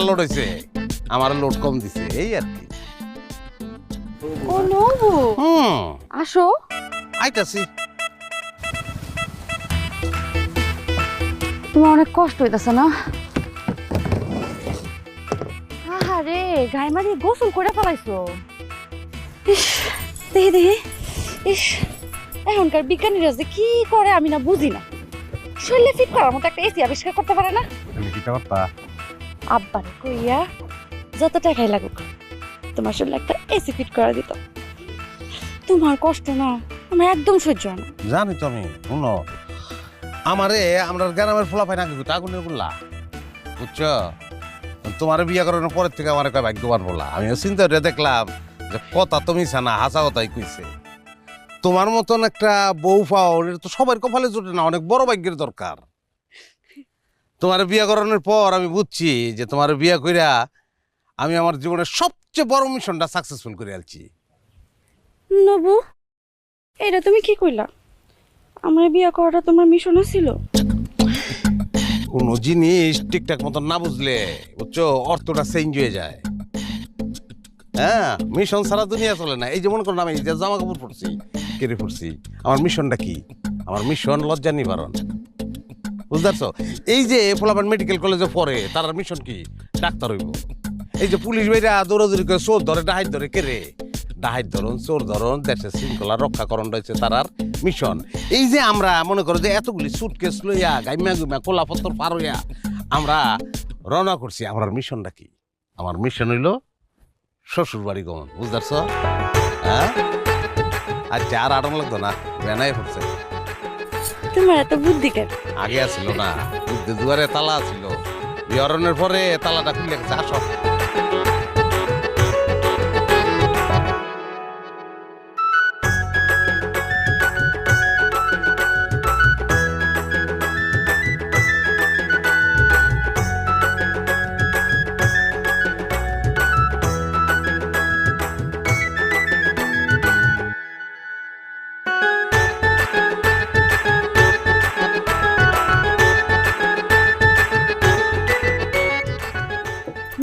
Load হয়েছে, আমার load কম দিছে এই আর কি। ও নবু, আসো। আইতাছি। তোমার অনেক কষ্ট হইতাছে না? আরে গায়ে মারিয়ে গোসল করে ফেলাইছো। ইস, দেখি দেখি। ইস, এখনকার বিজ্ঞানীরা যে কি করে আমি না বুঝি না। শরীরে ফিট করার মতো একটা এসি আবিষ্কার করতে পারে না? আব্বারে কইয়া যত টাকাই লাগুক তোমার শরীরে একটা এসি ফিট করা দিত। তোমার কষ্ট না আমার একদম সহ্য হয় না। জানি তো আমি, শুনো আমারে আমরা গ্রামের ফোলা পাই না কিন্তু আগুনের গুলা, বুঝছো? তোমার বিয়ে করানোর পরের থেকে আমার কয় ভাগ্যবান বলা। আমিও চিন্তা করে দেখলাম যে কথা তুমি না হাসা কথাই কইছে। তোমার মতন একটা বউ পাও এটা তো সবার কপালে জোটে না, অনেক বড় ভাগ্যের দরকার। তোমার বিয়ে করানোর পর আমি বুঝছি যে তোমার বিয়ে কইরা আমি আমার জীবনের সবচেয়ে বড় মিশনটা সাকসেসফুল করে আলছি। নবু, এটা তুমি কি কইলা? আমার বিয়ে করাটা তোমার মিশন ছিল? কোনো জিনিস ঠিকঠাক মতন না বুঝলে বুঝছো অর্থটা চেঞ্জ হয়ে যায়। হ্যাঁ, মিশন ছাড়া দুনিয়া চলে না। এই যে মনে করুন আমি যে জামা কাপড় পরছি, কেড়ে পরছি, আমার মিশনটা কি? আমার মিশন লজ্জা নিবারণ, বুঝতে পারছো? এই যে পোলাপান মেডিকেল কলেজে পড়ে তার মিশন কি? ডাক্তার হইব। এই যে পুলিশ ভাইরা দৌড়াদৌড়ি করে চোর ধরে ডাহাইত ধরে কেড়ে, ডাহাইত ধরুন চোর ধরুন দেশের শৃঙ্খলা রক্ষাকরণ রয়েছে তার মিশন। এই যে আমরা মনে করো যে এতগুলি সুটকেস লইয়া গাইমা গুইমা কোলাপত্তর পার হইয়া আমরা রওনা করছি, আমার মিশনটা কি? আমার মিশন হইল শ্বশুর বাড়ি গমন, বুঝতে পারছো? হ্যাঁ, আচ্ছা আর আরাম লাগতো না, বেনাই পড়ছে। তোমার এত বুদ্ধি কেন? আগে আসছিল না, বুদ্ধি দুয়ারে তালা ছিল, বিহরণের পরে তালাটা খুলে গেছে। আসো।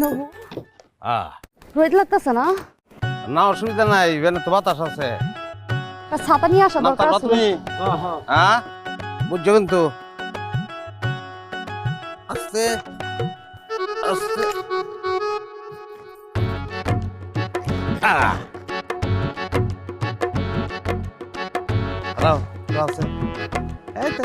নবু, আহ রোদ লাগতেছে না? না অসুবিধা নাই, এখানে তো বাতাস আছে। একটা ছাতা নিয়ে আসা না দরকার পারবা ছিল। তুমি? হ্যাঁ, বুঝছো কিন্তু আস্তে আস্তে। দাঁড়াও, দাঁড়াও, আছে। এই তো